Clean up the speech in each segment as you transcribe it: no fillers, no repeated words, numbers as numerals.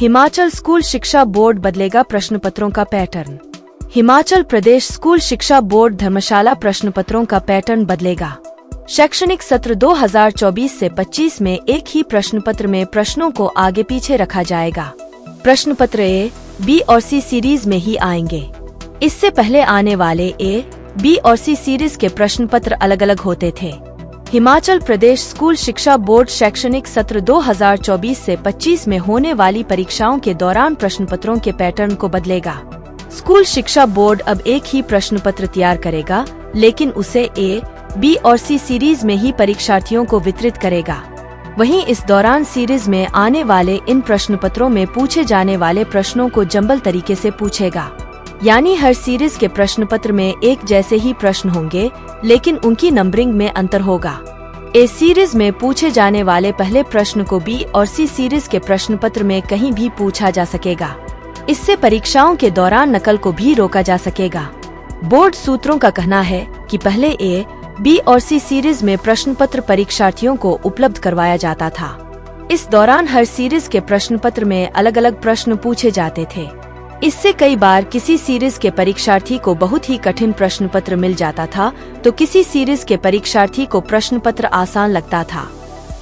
Himachal school शिक्षा board बदलेगा प्रश्नपत्रों का पैटर्न। हिमाचल प्रदेश स्कूल शिक्षा बोर्ड धर्मशाला प्रश्नपत्रों का पैटर्न बदलेगा। शैक्षणिक सत्र 2024 से 25 में एक ही प्रश्नपत्र में प्रश्नों को आगे पीछे रखा जाएगा। प्रश्नपत्र ए, बी और सी सीरीज में ही आएंगे। इससे पहले आने वाले ए, बी और सी सीरीज के प्रश्नपत्र अलग अलग होते थे। हिमाचल प्रदेश स्कूल शिक्षा बोर्ड शैक्षणिक सत्र 2024 से 25 में होने वाली परीक्षाओं के दौरान प्रश्नपत्रों के पैटर्न को बदलेगा। स्कूल शिक्षा बोर्ड अब एक ही प्रश्नपत्र तैयार करेगा, लेकिन उसे ए, बी और सी सीरीज में ही परीक्षार्थियों को वितरित करेगा। वहीं इस दौरान सीरीज में आने वाले इन प्रश्नपत्रों में पूछे जाने वाले प्रश्नों को जंबल तरीके से पूछेगा। यानी हर सीरीज के प्रश्नपत्र में एक जैसे ही प्रश्न होंगे, लेकिन उनकी नंबरिंग में अंतर होगा। ए सीरीज में पूछे जाने वाले पहले प्रश्न को बी और सी सीरीज के प्रश्नपत्र में कहीं भी पूछा जा सकेगा। इससे परीक्षाओं के दौरान नकल को भी रोका जा सकेगा। बोर्ड सूत्रों का कहना है कि पहले ए, बी और सी सीरीज में प्रश्नपत्र परीक्षार्थियों को उपलब्ध करवाया जाता था। इस दौरान हर सीरीज के प्रश्नपत्र में अलग अलग प्रश्न पूछे जाते थे। इससे कई बार किसी सीरीज के परीक्षार्थी को बहुत ही कठिन प्रश्न पत्र मिल जाता था, तो किसी सीरीज के परीक्षार्थी को प्रश्न पत्र आसान लगता था।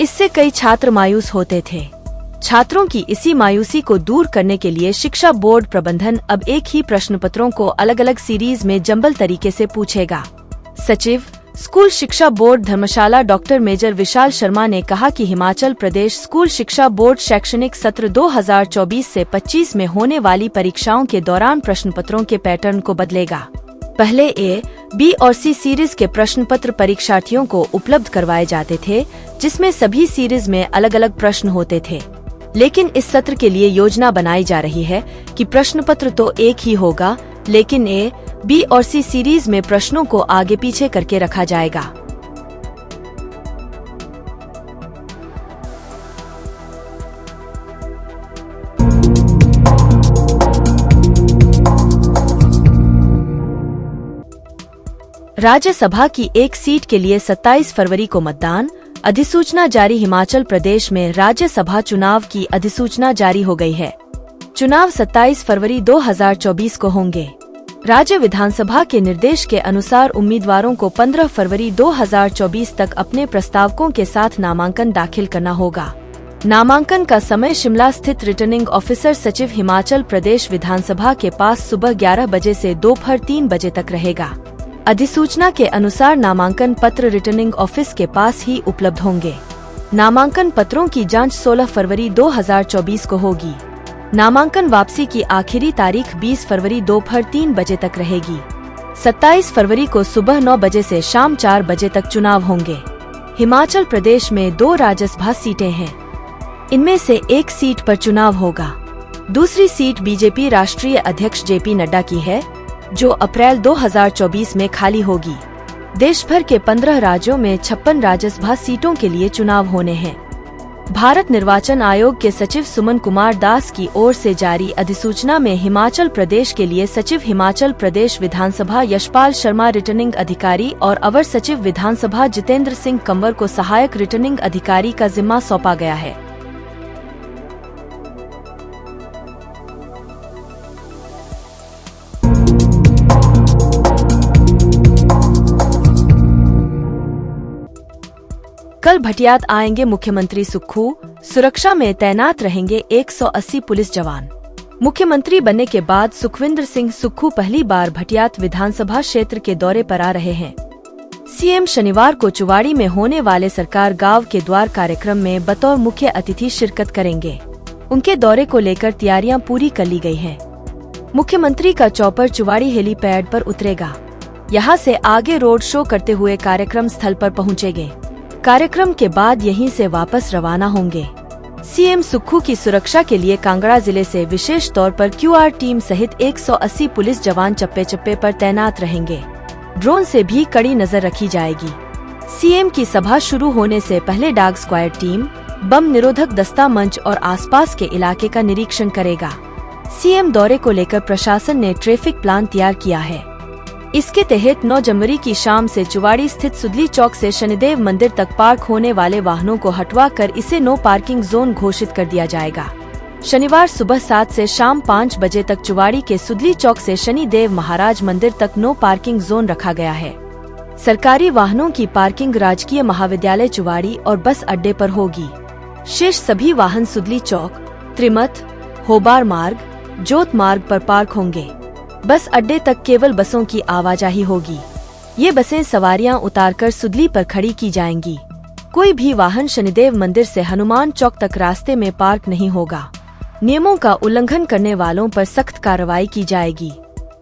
इससे कई छात्र मायूस होते थे। छात्रों की इसी मायूसी को दूर करने के लिए शिक्षा बोर्ड प्रबंधन अब एक ही प्रश्न पत्रों को अलग अलग सीरीज में जंबल तरीके से पूछेगा। सचिव स्कूल शिक्षा बोर्ड धर्मशाला डॉक्टर मेजर विशाल शर्मा ने कहा कि हिमाचल प्रदेश स्कूल शिक्षा बोर्ड शैक्षणिक सत्र 2024 से 25 में होने वाली परीक्षाओं के दौरान प्रश्नपत्रों के पैटर्न को बदलेगा। पहले ए, बी और सी सीरीज के प्रश्नपत्र परीक्षार्थियों को उपलब्ध करवाए जाते थे, जिसमें सभी सीरीज में अलग अलग प्रश्न होते थे। लेकिन इस सत्र के लिए योजना बनाई जा रही है कि प्रश्नपत्र तो एक ही होगा, लेकिन ए, बी और सी सीरीज में प्रश्नों को आगे पीछे करके रखा जाएगा। राज्यसभा की एक सीट के लिए 27 फरवरी को मतदान, अधिसूचना जारी। हिमाचल प्रदेश में राज्यसभा चुनाव की अधिसूचना जारी हो गई है। चुनाव 27 फरवरी 2024 को होंगे। राज्य विधानसभा के निर्देश के अनुसार उम्मीदवारों को 15 फरवरी 2024 तक अपने प्रस्तावकों के साथ नामांकन दाखिल करना होगा। नामांकन का समय शिमला स्थित रिटर्निंग ऑफिसर सचिव हिमाचल प्रदेश विधानसभा के पास सुबह 11 बजे से दोपहर 3 बजे तक रहेगा। अधिसूचना के अनुसार नामांकन पत्र रिटर्निंग ऑफिस के पास ही उपलब्ध होंगे। नामांकन पत्रों की जांच 16 फरवरी 2024 को होगी। नामांकन वापसी की आखिरी तारीख 20 फरवरी दोपहर 3 बजे तक रहेगी। 27 फरवरी को सुबह 9 बजे से शाम 4 बजे तक चुनाव होंगे। हिमाचल प्रदेश में 2 राज्यसभा सीटें हैं। इनमें से एक सीट पर चुनाव होगा। दूसरी सीट बीजेपी राष्ट्रीय अध्यक्ष जेपी नड्डा की है, जो अप्रैल 2024 में खाली होगी। देश भर के 15 राज्यों में 56 राज्यसभा सीटों के लिए चुनाव होने हैं। भारत निर्वाचन आयोग के सचिव सुमन कुमार दास की ओर से जारी अधिसूचना में हिमाचल प्रदेश के लिए सचिव हिमाचल प्रदेश विधानसभा यशपाल शर्मा रिटर्निंग अधिकारी और अवर सचिव विधानसभा जितेंद्र सिंह कंवर को सहायक रिटर्निंग अधिकारी का जिम्मा सौंपा गया है। कल भटियात आएंगे मुख्यमंत्री सुक्खू, सुरक्षा में तैनात रहेंगे 180 पुलिस जवान। मुख्यमंत्री बनने के बाद सुखविंदर सिंह सुक्खू पहली बार भटियात विधानसभा क्षेत्र के दौरे पर आ रहे हैं। सीएम शनिवार को चुवाड़ी में होने वाले सरकार गांव के द्वार कार्यक्रम में बतौर मुख्य अतिथि शिरकत करेंगे। उनके दौरे को लेकर तैयारियां पूरी कर ली गई हैं। मुख्यमंत्री का चौपर चुवाड़ी हेलीपैड पर उतरेगा। यहां से आगे रोड शो करते हुए कार्यक्रम स्थल पर पहुंचेंगे। कार्यक्रम के बाद यहीं से वापस रवाना होंगे। सीएम सुक्खू की सुरक्षा के लिए कांगड़ा जिले से विशेष तौर पर क्यूआर टीम सहित 180 पुलिस जवान चप्पे चप्पे पर तैनात रहेंगे। ड्रोन से भी कड़ी नजर रखी जाएगी। सीएम की सभा शुरू होने से पहले डॉग स्क्वाड टीम बम निरोधक दस्ता मंच और आसपास के इलाके का निरीक्षण करेगा। सीएम दौरे को लेकर प्रशासन ने ट्रैफिक प्लान तैयार किया है। इसके तहत 9 जनवरी की शाम से चुवाड़ी स्थित सुदली चौक से शनिदेव मंदिर तक पार्क होने वाले वाहनों को हटवा कर इसे नो पार्किंग जोन घोषित कर दिया जाएगा। शनिवार सुबह 7 से शाम 5 बजे तक चुवाड़ी के सुदली चौक से शनिदेव महाराज मंदिर तक नो पार्किंग जोन रखा गया है। सरकारी वाहनों की पार्किंग राजकीय महाविद्यालय चुवाड़ी और बस अड्डे पर होगी। शेष सभी वाहन सुदली चौक, त्रिमत, होबार मार्ग, जोत मार्ग पर पार्क होंगे। बस अड्डे तक केवल बसों की आवाजाही होगी। ये बसें सवारियां उतारकर सुदली पर खड़ी की जाएंगी। कोई भी वाहन शनिदेव मंदिर से हनुमान चौक तक रास्ते में पार्क नहीं होगा। नियमों का उल्लंघन करने वालों पर सख्त कार्रवाई की जाएगी।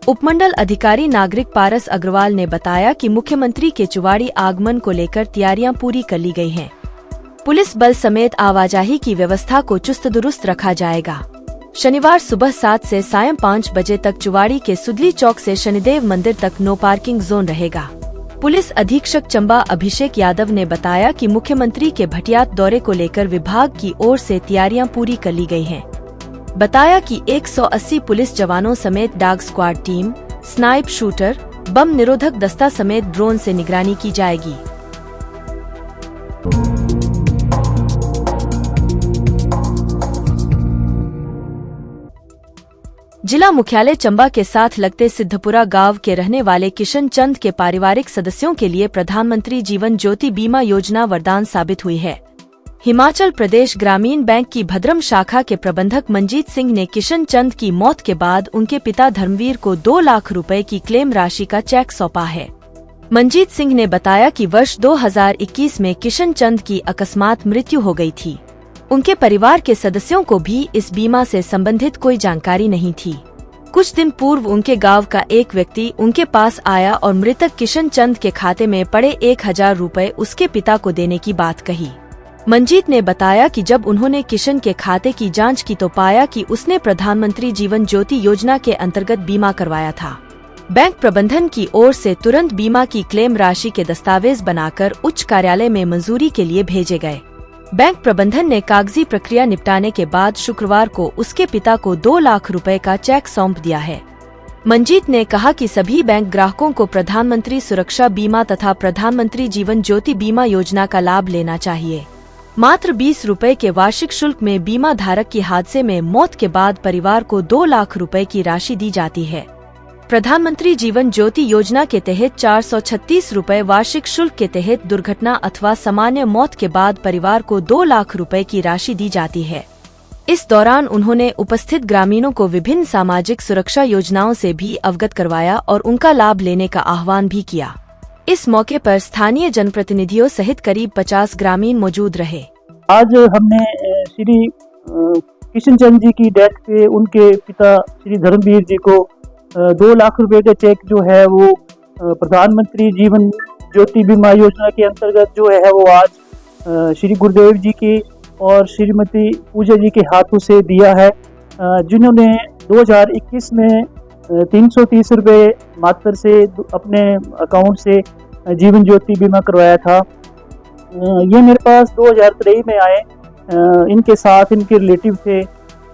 उपमंडल अधिकारी नागरिक पारस अग्रवाल ने बताया कि मुख्यमंत्री के चुवाड़ी आगमन को लेकर तैयारियां पूरी कर ली गई हैं। पुलिस बल समेत आवाजाही की व्यवस्था को चुस्त दुरुस्त रखा जाएगा। शनिवार सुबह 7 से सायं 5 बजे तक चुवाड़ी के सुदली चौक से शनिदेव मंदिर तक नो पार्किंग जोन रहेगा। पुलिस अधीक्षक चंबा अभिषेक यादव ने बताया कि मुख्यमंत्री के भटियात दौरे को लेकर विभाग की ओर से तैयारियां पूरी कर ली गई हैं। बताया कि 180 पुलिस जवानों समेत dog squad team, sniper shooter, bomb निरोधक दस्ता समेत ड्रोन से निगरानी की जाएगी। जिला मुख्यालय चंबा के साथ लगते सिद्धपुरा गांव के रहने वाले किशन चंद के पारिवारिक सदस्यों के लिए प्रधानमंत्री जीवन ज्योति बीमा योजना वरदान साबित हुई है। हिमाचल प्रदेश ग्रामीण बैंक की भद्रम शाखा के प्रबंधक मंजीत सिंह ने किशन चंद की मौत के बाद उनके पिता धर्मवीर को 2 लाख रुपए की क्लेम राशि का चेक सौंपा है। मंजीत सिंह ने बताया कि वर्ष 2021 में किशन चंद की अकस्मात मृत्यु हो गई थी। उनके परिवार के सदस्यों को भी इस बीमा से संबंधित कोई जानकारी नहीं थी। कुछ दिन पूर्व उनके गांव का एक व्यक्ति उनके पास आया और मृतक किशन चंद के खाते में पड़े 1000 रुपए उसके पिता को देने की बात कही। मंजीत ने बताया कि जब उन्होंने किशन के खाते की जांच की तो पाया कि उसने प्रधानमंत्री जीवन ज्योति योजना के अंतर्गत बीमा करवाया था। बैंक प्रबंधन की ओर से तुरंत बीमा की क्लेम राशि के दस्तावेज बनाकर उच्च कार्यालय में मंजूरी के लिए भेजे गए। बैंक प्रबंधन ने कागजी प्रक्रिया निपटाने के बाद शुक्रवार को उसके पिता को 2 लाख रुपए का चेक सौंप दिया है। मंजीत ने कहा कि सभी बैंक ग्राहकों को प्रधानमंत्री सुरक्षा बीमा तथा प्रधानमंत्री जीवन ज्योति बीमा योजना का लाभ लेना चाहिए। मात्र 20 रुपए के वार्षिक शुल्क में बीमा धारक की हादसे में मौत के बाद परिवार को 2 लाख रुपए की राशि दी जाती है। प्रधानमंत्री जीवन ज्योति योजना के तहत 436 रुपए वार्षिक शुल्क के तहत दुर्घटना अथवा सामान्य मौत के बाद परिवार को 2 लाख रुपए की राशि दी जाती है। इस दौरान उन्होंने उपस्थित ग्रामीणों को विभिन्न सामाजिक सुरक्षा योजनाओं से भी अवगत करवाया और उनका लाभ लेने का आह्वान भी किया। इस मौके पर स्थानीय जनप्रतिनिधियों सहित करीब 50 ग्रामीण मौजूद रहे। आज हमने श्री किशन चंद जी की डेथ पे उनके पिता श्री धर्मवीर जी को 2 लाख रुपए का चेक जो है वो प्रधानमंत्री जीवन ज्योति बीमा योजना के अंतर्गत जो है वो आज श्री गुरुदेव जी की और श्रीमती पूजा जी के हाथों से दिया है, जिन्होंने 2021 में 330 रुपये मात्र से अपने अकाउंट से जीवन ज्योति बीमा करवाया था। ये मेरे पास 2023 में आए। इनके साथ इनके रिलेटिव थे।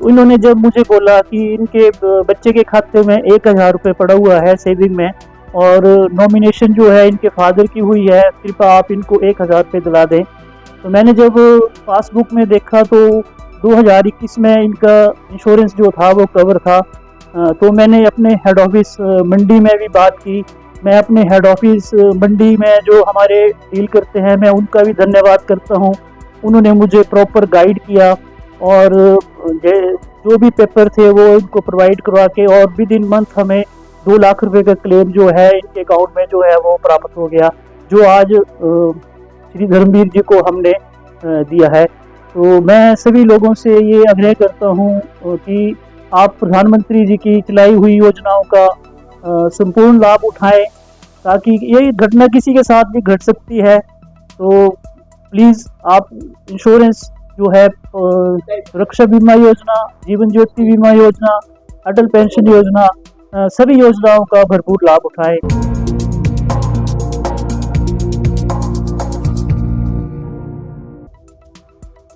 इन्होंने जब मुझे बोला कि इनके बच्चे के खाते में 1000 रुपये पड़ा हुआ है सेविंग में और नॉमिनेशन जो है इनके फादर की हुई है, कृपया आप इनको 1000 रुपये दिला दें। तो मैंने जब पासबुक में देखा तो 2021 में इनका इंश्योरेंस जो था वो कवर था। तो मैंने अपने हेड ऑफिस मंडी में भी बात की। मैं अपने हेड ऑफिस मंडी में जो हमारे डील करते हैं मैं उनका भी धन्यवाद करता हूं। उन्होंने मुझे प्रॉपर गाइड किया और जो भी पेपर थे वो इनको प्रोवाइड करवा के और विद इन मंथ हमें 2 लाख रुपए का क्लेम जो है इनके अकाउंट में जो है वो प्राप्त हो गया, जो आज श्री धर्मवीर जी को हमने दिया है। तो मैं सभी लोगों से ये आग्रह करता हूँ कि आप प्रधानमंत्री जी की चलाई हुई योजनाओं का संपूर्ण लाभ उठाएं, ताकि ये घटना किसी के साथ भी घट सकती है। तो प्लीज़ आप इंश्योरेंस जो है सुरक्षा बीमा योजना, जीवन ज्योति बीमा योजना, अटल पेंशन योजना, सभी योजनाओं का भरपूर लाभ उठाएं।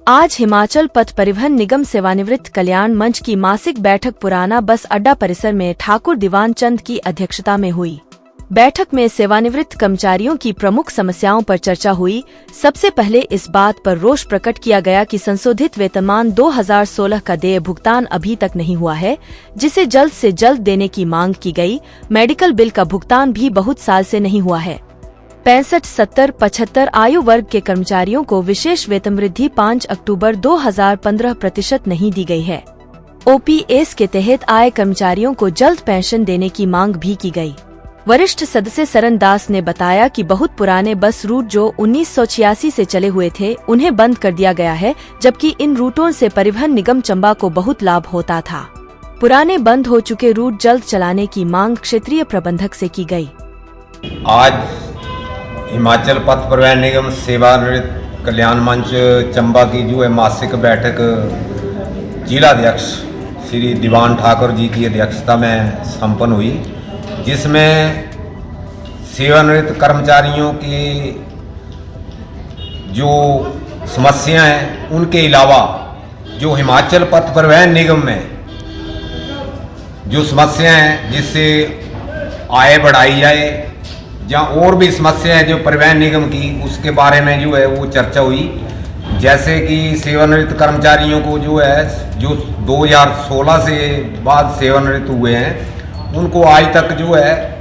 आज हिमाचल पथ परिवहन निगम सेवानिवृत्त कल्याण मंच की मासिक बैठक पुराना बस अड्डा परिसर में ठाकुर दीवान चंद की अध्यक्षता में हुई। बैठक में सेवानिवृत्त कर्मचारियों की प्रमुख समस्याओं पर चर्चा हुई। सबसे पहले इस बात पर रोष प्रकट किया गया कि संशोधित वेतनमान 2016 का देय भुगतान अभी तक नहीं हुआ है, जिसे जल्द से जल्द देने की मांग की गई। मेडिकल बिल का भुगतान भी बहुत साल से नहीं हुआ है। 65, 70, 75 आयु वर्ग के कर्मचारियों को विशेष वेतन वृद्धि 5 अक्टूबर 2015 प्रतिशत नहीं दी गई है। ओपीएस के तहत आए कर्मचारियों को जल्द पेंशन देने की मांग भी की गई। वरिष्ठ सदस्य सरन दास ने बताया कि बहुत पुराने बस रूट जो 1986 से चले हुए थे, उन्हें बंद कर दिया गया है, जबकि इन रूटों से परिवहन निगम चंबा को बहुत लाभ होता था। पुराने बंद हो चुके रूट जल्द चलाने की मांग क्षेत्रीय प्रबंधक से की गई। आज हिमाचल पथ परिवहन निगम सेवानिवृत्त कल्याण मंच चंबा की जो है मासिक बैठक जिलाध्यक्ष श्री दीवान ठाकुर जी की अध्यक्षता में संपन्न हुई, जिसमें सेवानिवृत्त कर्मचारियों की जो समस्याएं हैं उनके अलावा जो हिमाचल पथ परिवहन निगम में जो समस्याएं हैं जिससे आय बढ़ाई जाए या और भी समस्याएं जो परिवहन निगम की, उसके बारे में जो है वो चर्चा हुई। जैसे कि सेवानिवृत्त कर्मचारियों को जो है जो 2016 से बाद सेवानिवृत्त हुए हैं, उनको आज तक जो है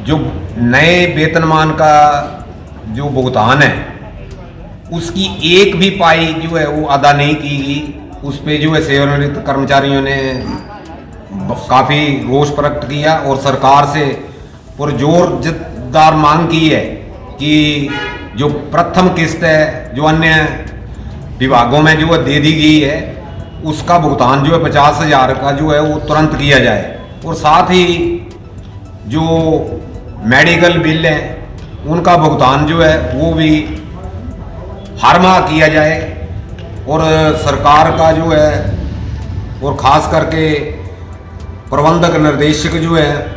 जो नए वेतनमान का जो भुगतान है उसकी एक भी पाई जो है वो अदा नहीं की गई। उस पे जो है सेवानिवृत्त कर्मचारियों ने काफ़ी रोष प्रकट किया और सरकार से पुरजोरदार मांग की है कि जो प्रथम किस्त है जो अन्य विभागों में जो है दे दी गई है, उसका भुगतान जो है 50,000 का जो है वो तुरंत किया जाए, और साथ ही जो मेडिकल बिल है उनका भुगतान जो है वो भी हर माह किया जाए। और सरकार का जो है और ख़ास करके प्रबंधक निर्देशक जो है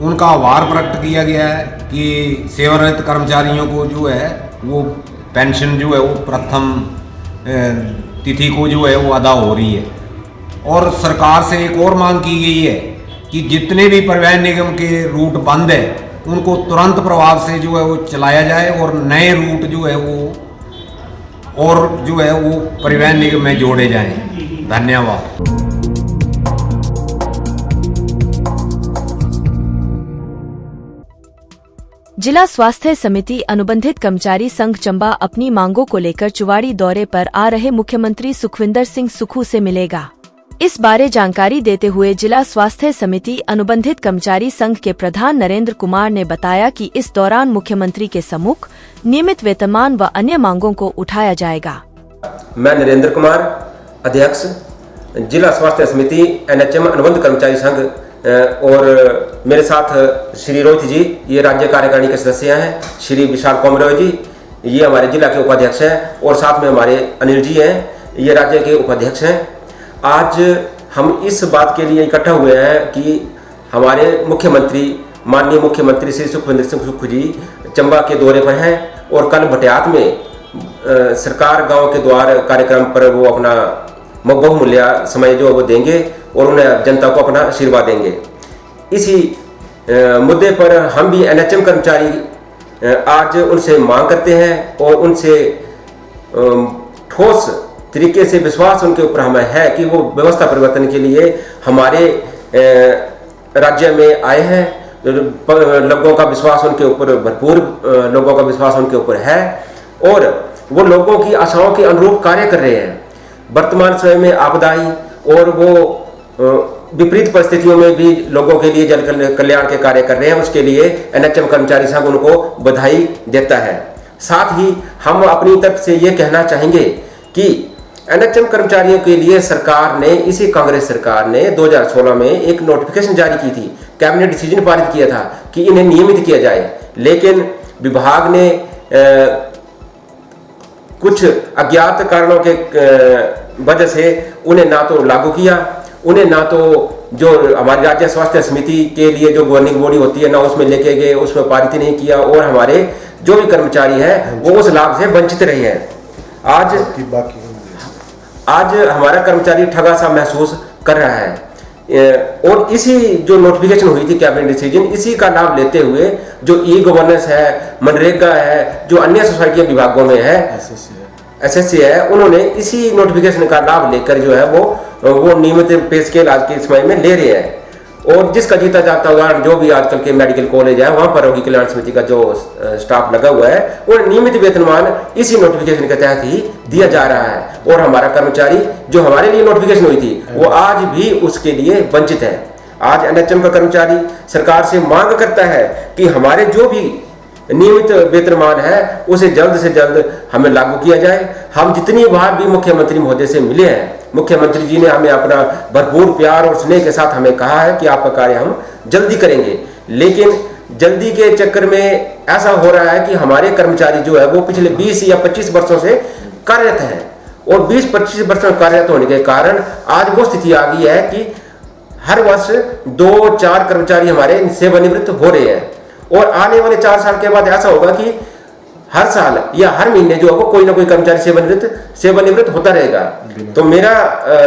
उनका आभार प्रकट किया गया है कि सेवानिवृत्त कर्मचारियों को जो है वो पेंशन जो है वो प्रथम तिथि को जो है वो अदा हो रही है। और सरकार से एक और मांग की गई है कि जितने भी परिवहन निगम के रूट बंद है उनको तुरंत प्रभाव से जो है वो चलाया जाए और नए रूट जो है वो और जो है वो परिवहन निगम में जोड़े जाएं। धन्यवाद। जिला स्वास्थ्य समिति अनुबंधित कर्मचारी संघ चंबा अपनी मांगों को लेकर चुवाड़ी दौरे पर आ रहे मुख्यमंत्री सुखविंदर सिंह सुक्खू से मिलेगा। इस बारे जानकारी देते हुए जिला स्वास्थ्य समिति अनुबंधित कर्मचारी संघ के प्रधान नरेंद्र कुमार ने बताया कि इस दौरान मुख्यमंत्री के सम्मुख नियमित वेतनमान व अन्य मांगों को उठाया जाएगा। मैं नरेंद्र कुमार, अध्यक्ष जिला स्वास्थ्य समिति NHM अनुबंध कर्मचारी संघ, और मेरे साथ श्री रोहित जी, ये राज्य कार्यकारिणी के सदस्य हैं, श्री विशाल कोमरोय जी, ये हमारे जिला के उपाध्यक्ष हैं, और साथ में हमारे अनिल जी हैं, ये राज्य के उपाध्यक्ष हैं। आज हम इस बात के लिए इकट्ठा हुए हैं कि हमारे मुख्यमंत्री, माननीय मुख्यमंत्री श्री सुखविंदर सिंह सुक्खू जी चंबा के दौरे पर हैं, और कल भटियात में सरकार गांव के द्वार कार्यक्रम पर वो अपना बहुमूल्य समय जो वो देंगे और उन्हें जनता को अपना आशीर्वाद देंगे। इसी मुद्दे पर हम भी NHM कर्मचारी आज उनसे मांग करते हैं और उनसे ठोस तरीके से विश्वास उनके ऊपर हमें है कि वो व्यवस्था परिवर्तन के लिए हमारे राज्य में आए हैं। लोगों का विश्वास उनके ऊपर, भरपूर लोगों का विश्वास उनके ऊपर है, और वो लोगों की आशाओं के अनुरूप कार्य कर रहे हैं। वर्तमान समय में आपदाई और वो विपरीत परिस्थितियों में भी लोगों के लिए जन कल्याण के कार्य कर रहे हैं, उसके लिए NHM कर्मचारी संघ उनको बधाई देता है। साथ ही हम अपनी तरफ से ये कहना चाहेंगे कि NHM कर्मचारियों के लिए सरकार ने, इसी कांग्रेस सरकार ने 2016 में एक नोटिफिकेशन जारी की थी, कैबिनेट डिसीजन पारित किया था कि इन्हें नियमित किया जाए, लेकिन विभाग ने कुछ अज्ञात कारणों के वजह से उन्हें ना तो लागू किया, उन्हें ना तो जो हमारी राज्य स्वास्थ्य समिति के लिए जो गवर्निंग बॉडी होती है ना उसमें लेके गए, उसमें पारित नहीं किया, और हमारे जो भी कर्मचारी हैं वो उस लाभ से वंचित रहे हैं। आज हमारा कर्मचारी ठगा सा महसूस कर रहा है। और इसी जो नोटिफिकेशन हुई थी कैबिनेट डिसीजन, इसी का लाभ लेते हुए जो ई गवर्नेंस है, मनरेगा है, जो अन्य सोसाइटी विभागों में है, एसएससी है, उन्होंने इसी नोटिफिकेशन का लाभ लेकर जो है वो नियमित पे स्केल आज के समय में ले रहे हैं। और जिसका जीता जाता उदाहरण जो भी आजकल के मेडिकल कॉलेज है, वहां पर रोगी कल्याण समिति का जो स्टाफ लगा हुआ है, और नियमित वेतनमान इसी नोटिफिकेशन के तहत ही दिया जा रहा है। और हमारा कर्मचारी जो हमारे लिए नोटिफिकेशन हुई थी वो आज भी उसके लिए वंचित है। आज एनएचएम का कर्मचारी सरकार से मांग करता है कि हमारे जो भी नियमित वेतनमान है उसे जल्द से जल्द हमें लागू किया जाए। हम जितनी बार भी मुख्यमंत्री महोदय से मिले हैं, मुख्यमंत्री जी ने हमें अपना भरपूर प्यार और स्नेह के साथ हमें कहा है कि आपका कार्य हम जल्दी करेंगे, लेकिन जल्दी के चक्कर में ऐसा हो रहा है कि हमारे कर्मचारी जो है वो पिछले 20 या 25 वर्षों से कार्यरत हैं, और 20-25 वर्षों कार्यरत होने के कारण आज वो स्थिति आ गई है कि हर वर्ष 2-4 कर्मचारी हमारे सेवानिवृत्त हो रहे हैं। और आने वाले 4 साल के बाद ऐसा होगा कि हर साल या हर महीने जो है वो कोई ना कोई कर्मचारी सेवानिवृत्त होता रहेगा। तो मेरा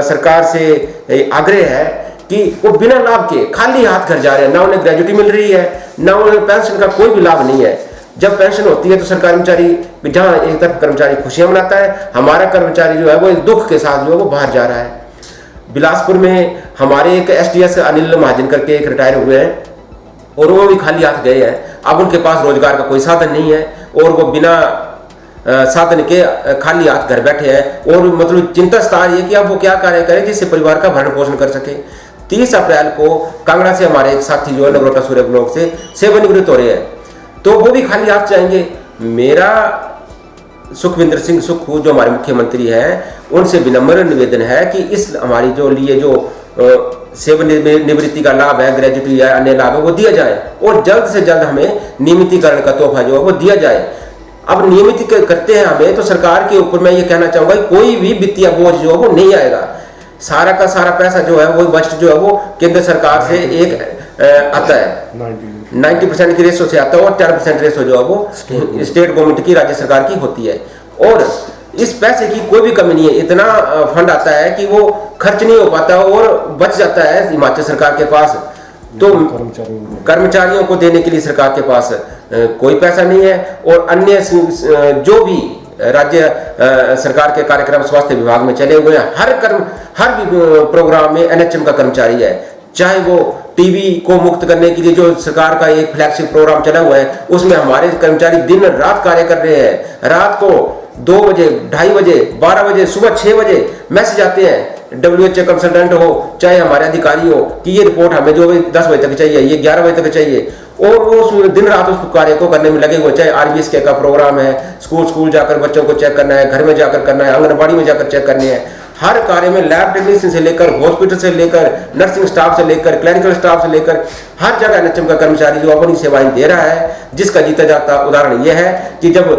सरकार से आग्रह है कि वो बिना लाभ के खाली हाथ घर जा रहे हैं, ना उन्हें ग्रेजुटी मिल रही है, ना उन्हें पेंशन का कोई भी लाभ नहीं है। जब पेंशन होती है तो सरकारी कर्मचारी, जहां एक तरफ कर्मचारी खुशियां मनाता है, हमारा कर्मचारी जो है वो एक दुख के साथ जो है वो बाहर जा रहा है। बिलासपुर में हमारे एक एसटीएस अनिल महाजन करके एक रिटायर हुए हैं, और वो भी खाली हाथ गए हैं। अब उनके पास रोजगार का कोई साधन नहीं है, और वो बिना साधन के खाली हाथ घर बैठे हैं। और मतलब चिंता स्तार ये कि अब वो क्या कार्य करें जिससे परिवार का भरण पोषण कर सके। 30 अप्रैल को कांगड़ा से हमारे एक साथी जो है नगरोटा सूर्य ब्लॉक से सेवानिवृत्त हो रहे हैं, तो वो भी खाली हाथ जाएंगे। मेरा सुखविंदर सिंह सुक्खू जो हमारे मुख्यमंत्री हैं, उनसे विनम्र निवेदन है कि इस हमारी जो लिए जो सेवानिवृत्ति का लाभ है, ग्रेजुटी है, अन्य लाभ है, वो दिया जाए, और जल्द से जल्द हमें नियमितीकरण का तोहफा जो है वो दिया जाए। अब नियमित करते हैं हमें, तो सरकार के ऊपर मैं ये कहना चाहूंगा कोई भी वित्तीय बोझ जो है वो नहीं आएगा। सारा का सारा पैसा जो है वो बजट जो है वो केंद्र सरकार से एक आता है, 90% की रेशो से आता है, और 10% रेशो जो है वो स्टेट गवर्नमेंट की, राज्य सरकार की होती है। और इस पैसे की कोई भी कमी नहीं है, इतना फंड आता है कि वो खर्च नहीं हो पाता और बच जाता है हिमाचल सरकार के पास। तो कर्मचारियों को देने के लिए सरकार के पास कोई पैसा नहीं है। और अन्य जो भी राज्य सरकार के कार्यक्रम स्वास्थ्य विभाग में चले हुए हैं, हर प्रोग्राम में एनएचएम का कर्मचारी है। चाहे वो टीबी को मुक्त करने के लिए जो सरकार का एक फ्लैगशिप प्रोग्राम चला हुआ है, उसमें हमारे कर्मचारी दिन रात कार्य कर रहे हैं। रात को 2 बजे, 2:30 बजे, 12 बजे, सुबह 6 बजे मैसेज आते हैं, WHO कंसल्टेंट हो चाहे हमारे अधिकारी हो, कि ये रिपोर्ट हमें जो 10 बजे तक चाहिए, ये 11 बजे तक चाहिए, और वो दिन रात उस कार्य को करने में लगे हुए। चाहे RBSK का प्रोग्राम है, स्कूल जाकर बच्चों को चेक करना है, घर में जाकर करना है, आंगनबाड़ी में जाकर चेक करने हैं, हर कार्य में लैब टेक्नीशियन से लेकर, हॉस्पिटल से लेकर, नर्सिंग स्टाफ से लेकर, क्लिनिकल स्टाफ से लेकर, हर जगह एनएचएम का कर्मचारी जो अपनी सेवाएं दे रहा है। जिसका जीता जाता उदाहरण यह है कि जब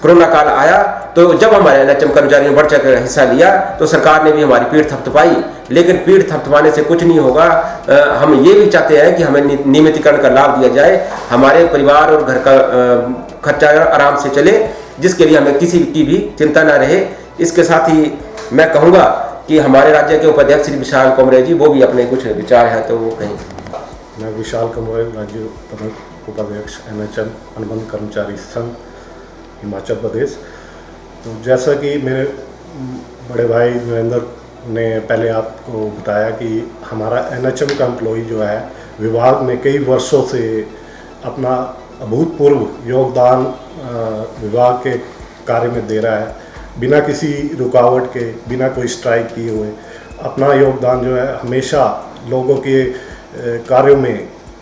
कोरोना काल आया, तो जब हमारे एनएचएम कर्मचारियों ने बढ़ चढ़कर हिस्सा लिया, तो सरकार ने भी हमारी पीठ थपथपाई, लेकिन पीठ थपथपाने से कुछ नहीं होगा। हम ये भी चाहते हैं कि हमें नियमितीकरण का लाभ दिया जाए, हमारे परिवार और घर का खर्चा आराम से चले, जिसके लिए हमें किसी की भी चिंता न रहे। इसके साथ ही मैं कहूँगा कि हमारे राज्य के उपाध्यक्ष श्री विशाल कमरे जी, वो भी अपने कुछ विचार हैं तो वो कहें। मैं विशाल कमरे, राज्य उपाध्यक्ष एनएचएम अनुबंध कर्मचारी संघ हिमाचल प्रदेश। तो जैसा कि मेरे बड़े भाई नरेंद्र ने पहले आपको बताया कि हमारा एनएचएम का एम्प्लॉई जो है विभाग में कई वर्षों से अपना अभूतपूर्व योगदान विभाग के कार्य में दे रहा है, बिना किसी रुकावट के, बिना कोई स्ट्राइक किए हुए अपना योगदान जो है हमेशा लोगों के कार्यों में,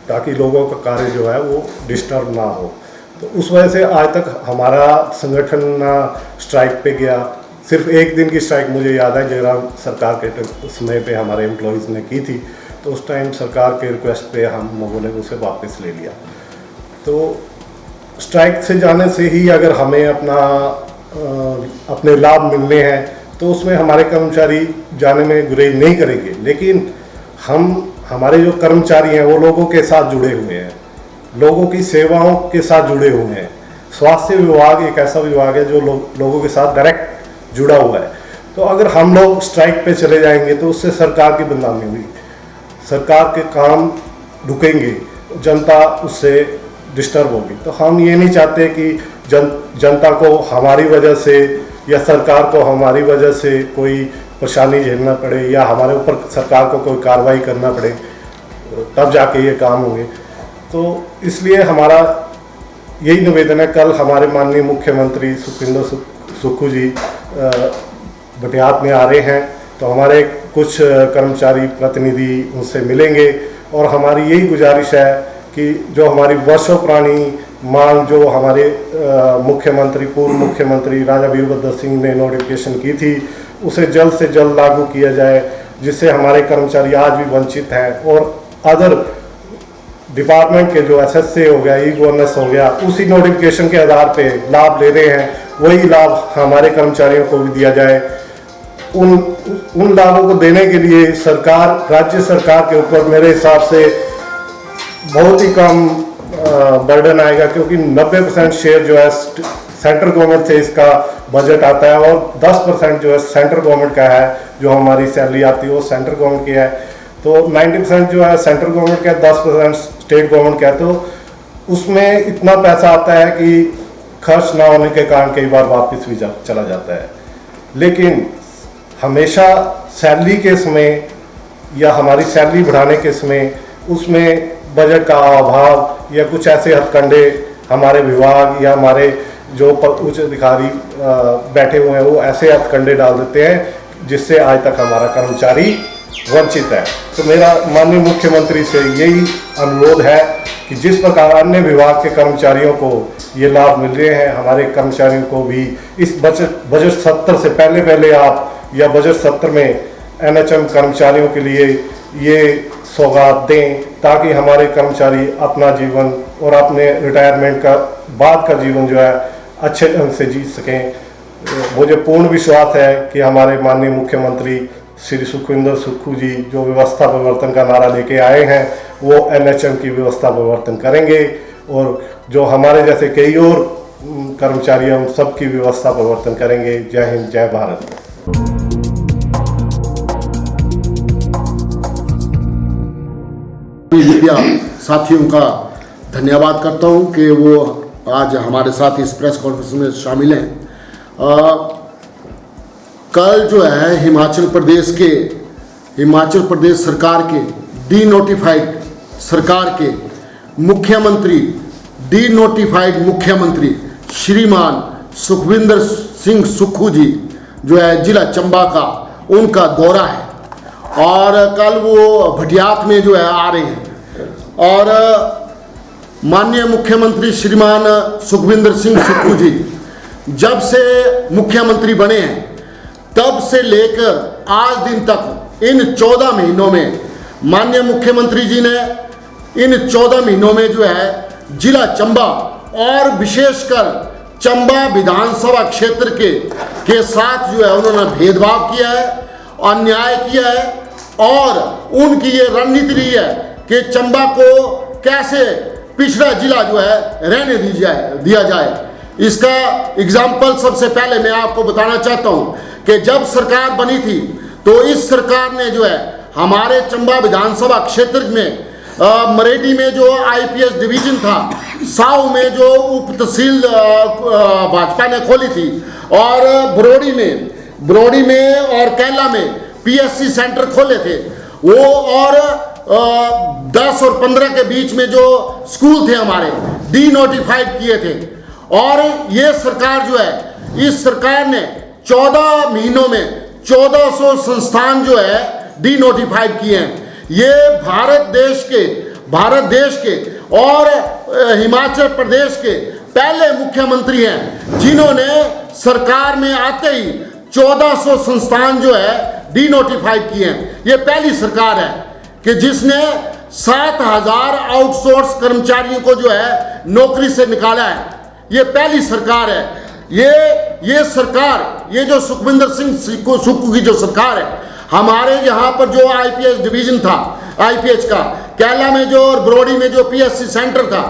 ताकि लोगों का कार्य जो है वो डिस्टर्ब ना हो। तो उस वजह से आज तक हमारा संगठन ना स्ट्राइक पे गया। सिर्फ एक दिन की स्ट्राइक मुझे याद है, जयराम सरकार के समय पे हमारे एम्प्लॉयज़ ने की थी, तो उस टाइम सरकार के रिक्वेस्ट पे हम लोगों ने उसे वापस ले लिया। तो स्ट्राइक से जाने से ही अगर हमें अपने लाभ मिलने हैं, तो उसमें हमारे कर्मचारी जाने में गुरेज नहीं करेंगे। लेकिन हमारे जो कर्मचारी हैं वो लोगों के साथ जुड़े हुए हैं, लोगों की सेवाओं के साथ जुड़े हुए हैं। स्वास्थ्य विभाग एक ऐसा विभाग है जो लोगों के साथ डायरेक्ट जुड़ा हुआ है। तो अगर हम लोग स्ट्राइक पे चले जाएंगे तो उससे सरकार की बदनामी हुई, सरकार के काम रुकेंगे, जनता उससे डिस्टर्ब होगी। तो हम ये नहीं चाहते कि जनता को हमारी वजह से या सरकार को हमारी वजह से कोई परेशानी झेलना पड़े या हमारे ऊपर सरकार को कोई कार्रवाई करना पड़े, तब जाके ये काम होंगे। तो इसलिए हमारा यही निवेदन है। कल हमारे माननीय मुख्यमंत्री सुखविंदर सुक्खू जी बटियात में आ रहे हैं, तो हमारे कुछ कर्मचारी प्रतिनिधि उनसे मिलेंगे और हमारी यही गुजारिश है कि जो हमारी वर्षों पुरानी मांग जो हमारे मुख्यमंत्री पूर्व मुख्यमंत्री राजा वीरभद्र सिंह ने नोटिफिकेशन की थी, उसे जल्द से जल्द लागू किया जाए, जिससे हमारे कर्मचारी आज भी वंचित हैं और अदर डिपार्टमेंट के जो एसएसए हो गया, ई गवर्नेंस हो गया, उसी नोटिफिकेशन के आधार पे लाभ ले रहे हैं, वही लाभ हमारे कर्मचारियों को भी दिया जाए। उन लाभों को देने के लिए सरकार, राज्य सरकार के ऊपर मेरे हिसाब से बहुत ही कम बर्डन आएगा, क्योंकि 90% शेयर जो है सेंट्रल गवर्नमेंट से इसका बजट आता है और 10% जो है सेंट्रल गवर्नमेंट का है, जो हमारी सैलरी आती है वो सेंट्रल गवर्नमेंट की है। तो 90% जो है सेंट्रल गवर्नमेंट का है, 10% स्टेट गवर्नमेंट का है। तो उसमें इतना पैसा आता है कि खर्च ना होने के कारण कई बार वापस भी चला जाता है। लेकिन हमेशा सैलरी के समय या हमारी सैलरी बढ़ाने के समय उसमें बजट का अभाव या कुछ ऐसे हथकंडे हमारे विभाग या हमारे जो उच्च अधिकारी बैठे हुए हैं वो ऐसे हथकंडे डाल देते हैं जिससे आज तक हमारा कर्मचारी वंचित है। तो मेरा माननीय मुख्यमंत्री से यही अनुरोध है कि जिस प्रकार अन्य विभाग के कर्मचारियों को ये लाभ मिल रहे हैं, हमारे कर्मचारियों को भी इस बजट सत्र से पहले आप या बजट सत्र में एनएचएम कर्मचारियों के लिए ये सौगात दें, ताकि हमारे कर्मचारी अपना जीवन और अपने रिटायरमेंट का बाद का जीवन जो है अच्छे ढंग से जी सकें। मुझे पूर्ण विश्वास है कि हमारे माननीय मुख्यमंत्री श्री सुखविंदर सुक्खू जी जो व्यवस्था परिवर्तन का नारा लेके आए हैं, वो एनएचएम की व्यवस्था परिवर्तन करेंगे और जो हमारे जैसे कई और कर्मचारी हम सबकी व्यवस्था परिवर्तन करेंगे। जय हिंद, जय भारत। मीडिया साथियों का धन्यवाद करता हूं कि वो आज हमारे साथ इस प्रेस कॉन्फ्रेंस में शामिल हैं। कल जो है हिमाचल प्रदेश सरकार के डीनोटिफाइड सरकार के मुख्यमंत्री डीनोटिफाइड मुख्यमंत्री श्रीमान सुखविंदर सिंह सुक्खू जी जो है जिला चंबा का उनका दौरा है और कल वो भटियात में जो है आ रहे हैं और माननीय मुख्यमंत्री श्रीमान सुखविंदर सिंह सुक्खू जी जब से मुख्यमंत्री बने हैं तब से लेकर आज दिन तक इन 14 महीनों में माननीय मुख्यमंत्री जी ने इन 14 महीनों में जो है जिला चंबा और विशेषकर चंबा विधानसभा क्षेत्र के साथ जो है उन्होंने भेदभाव किया है, अन्याय किया है और उनकी ये रणनीति रही है कि चंबा को कैसे पिछड़ा जिला जो है रहने दिया जाए। इसका एग्जाम्पल सबसे पहले मैं आपको बताना चाहता हूँ कि जब सरकार बनी थी तो इस सरकार ने जो है हमारे चंबा विधानसभा क्षेत्र में मरेडी में जो आईपीएस डिवीजन था, साव में जो उप तहसील भाजपा ने खोली थी और बरोड़ी में और कैला में पीएससी सेंटर खोले थे वो और 10 और 15 के बीच में जो स्कूल थे हमारे डीनोटिफाइड किए थे और ये सरकार जो है इस सरकार ने 14 महीनों में 1400 संस्थान जो है डीनोटिफाइड किए हैं। ये भारत देश के और हिमाचल प्रदेश के पहले मुख्यमंत्री हैं जिन्होंने सरकार में आते ही 1400 संस्थान जो है डीनोटिफाइड किए हैं। ये पहली सरकार है कि जिसने 7000 आउटसोर्स कर्मचारियों को जो है नौकरी से निकाला है। ये पहली सरकार है। ये सरकार, ये जो सुखविंदर सिंह सुक्खू की जो सरकार है, हमारे यहाँ पर जो आईपीएस डिवीजन था आईपीएच का, कैला में जो और बरोड़ी में जो पीएससी सेंटर था,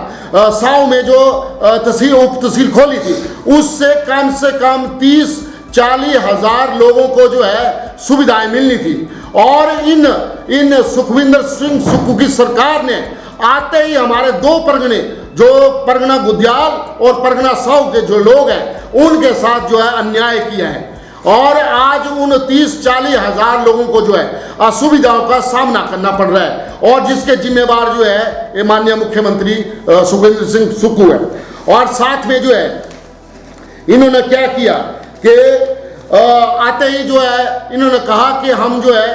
साव में जो उप तहसील खोली थी, उससे कम 30 40,000 लोगों को जो है सुविधाएं मिलनी थी। और इन सुखविंदर सिंह सुक्खू की सरकार ने आते ही हमारे दो परगने, जो परगना गुदियाल और परगना साहू के जो लोग हैं उनके साथ जो है अन्याय किया है। और आज उन 30-40 हजार लोगों को जो है असुविधाओं का सामना करना पड़ रहा है, और जिसके जिम्मेवार जो है ये माननीय मुख्यमंत्री सुखविंदर सिंह सुक्खू है। और साथ में जो है इन्होंने क्या किया कि आते ही जो है इन्होंने कहा कि हम जो है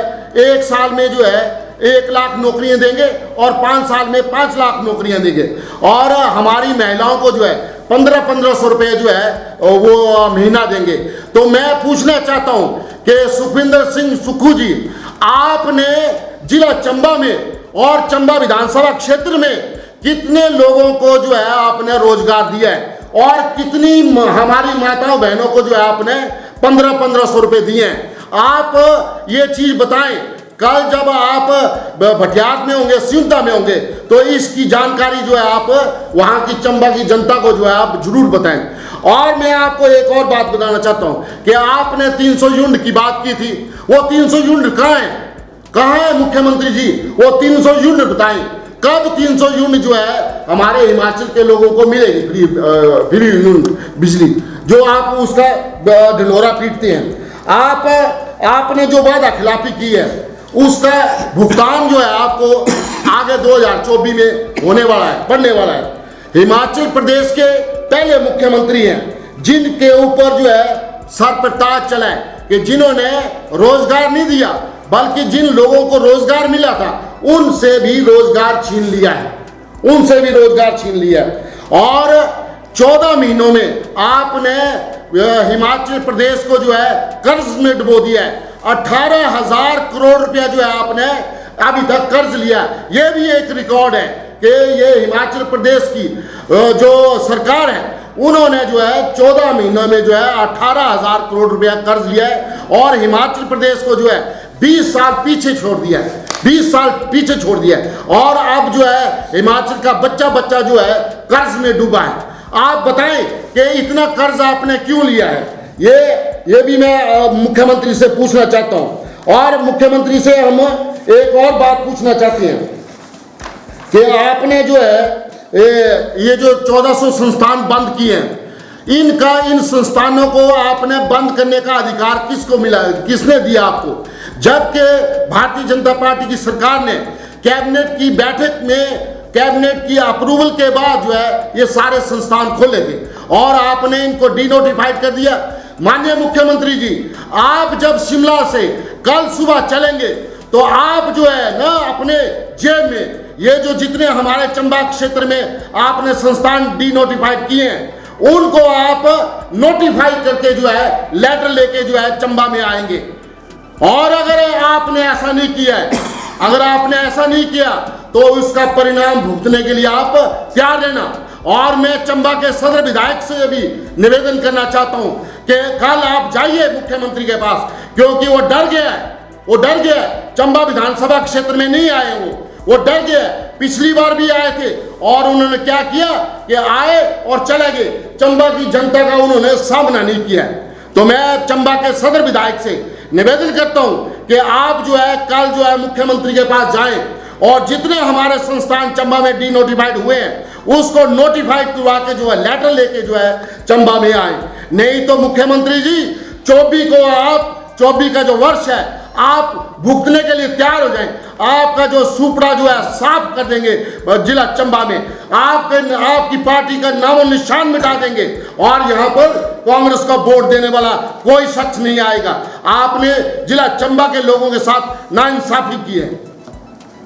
1 साल में जो है 1 लाख नौकरियां देंगे और 5 साल में 5 लाख नौकरियां देंगे, और हमारी महिलाओं को जो है 1500 रुपये जो है वो महीना देंगे। तो मैं पूछना चाहता हूं कि सुखविंदर सिंह सुक्खू जी, आपने जिला चंबा में और चंबा विधानसभा क्षेत्र में कितने लोगों को जो है आपने रोजगार दिया है, और कितनी हमारी माताओं बहनों को जो है आपने 1500 रुपये दिए हैं? आप ये चीज बताएं। कल जब आप भटियात में होंगे, सिंधा में होंगे, तो इसकी जानकारी जो है आप वहां की चंबा की जनता को जो है आप जरूर बताएं। और मैं आपको एक और बात बताना चाहता हूं कि आपने 300 यूनिट की बात की थी, वो 300 यूनिट कहाँ है मुख्यमंत्री जी? वो 300 यूनिट बताएं, कब 300 यूनिट जो है हमारे हिमाचल के लोगों को मिलेगी फ्री यूनिट बिजली, जो आप उसका ढिंढोरा पीटते हैं। आपने जो वादा खिलाफी की है उसका भुगतान जो है आपको आगे 2024 में होने वाला है, पड़ने वाला है। हिमाचल प्रदेश के पहले मुख्यमंत्री हैं जिनके ऊपर जो है सर पर ताज चला है कि जिन्होंने रोजगार नहीं दिया, बल्कि जिन लोगों को रोजगार मिला था उनसे भी रोजगार छीन लिया है, उनसे भी रोजगार छीन लिया है। और 14 महीनों में आपने हिमाचल प्रदेश को जो है कर्ज में डुबो दिया है। 18,000 करोड़ रुपया जो है आपने अभी तक कर्ज लिया। ये भी एक रिकॉर्ड है कि ये हिमाचल प्रदेश की जो सरकार है उन्होंने जो है 14 महीनों में जो है 18,000 करोड़ रुपया कर्ज लिया है, और हिमाचल प्रदेश को जो है 20 साल पीछे छोड़ दिया है, 20 साल पीछे छोड़ दिया है। और अब जो है हिमाचल का बच्चा जो है कर्ज में डूबा है। आप बताएं कि इतना कर्ज आपने क्यों लिया है? ये भी मैं मुख्यमंत्री से पूछना चाहता हूं। और मुख्यमंत्री से हम एक और बात पूछना चाहते हैं कि आपने जो है ये जो 1400 संस्थान बंद किए हैं, इन संस्थानों को आपने बंद करने का अधिकार किसको मिला, किसने दिया आपको? जबकि भारतीय जनता पार्टी की सरकार ने कैबिनेट की बैठक में कैबिनेट की अप्रूवल के बाद जो है ये सारे संस्थान खोले थे, और आपने इनको डीनोटिफाइड कर दिया। माननीय मुख्यमंत्री जी, आप जब शिमला से कल सुबह चलेंगे तो आप जो है ना अपने जेब में ये जो जितने हमारे चंबा क्षेत्र में आपने संस्थान डीनोटिफाइड किए हैं उनको आप नोटिफाई करके जो है लेटर लेके जो है चंबा में आएंगे। और अगर आपने ऐसा नहीं किया है, अगर आपने ऐसा नहीं किया तो उसका परिणाम भुगतने के लिए आप तैयार रहना। और मैं चंबा के सदर विधायक से भी निवेदन करना चाहता हूं कि कल आप जाइए मुख्यमंत्री के पास, क्योंकि वो डर गया है, वो डर गया है। चंबा विधानसभा क्षेत्र में नहीं आए, वो डर गया। पिछली बार भी आए थे और उन्होंने क्या किया कि आए और चले गए, चंबा की जनता का उन्होंने सामना नहीं किया। तो मैं चंबा के सदर विधायक से निवेदन करता हूं कि आप जो है कल जो है मुख्यमंत्री के पास जाएं, और जितने हमारे संस्थान चंबा में डीनोटिफाइड हुए हैं उसको नोटिफाइड करवा के जो है लेटर लेके जो है चंबा में आए। नहीं तो मुख्यमंत्री जी 24 का जो वर्ष है आप भुगतने के लिए तैयार हो जाएं। आपका जो सुपड़ा जो है साफ कर देंगे जिला चंबा में, आपकी पार्टी का नामो निशान मिटा देंगे, और यहाँ पर कांग्रेस का वोट देने वाला कोई शख्स नहीं आएगा। आपने जिला चंबा के लोगों के साथ नाइंसाफी की है।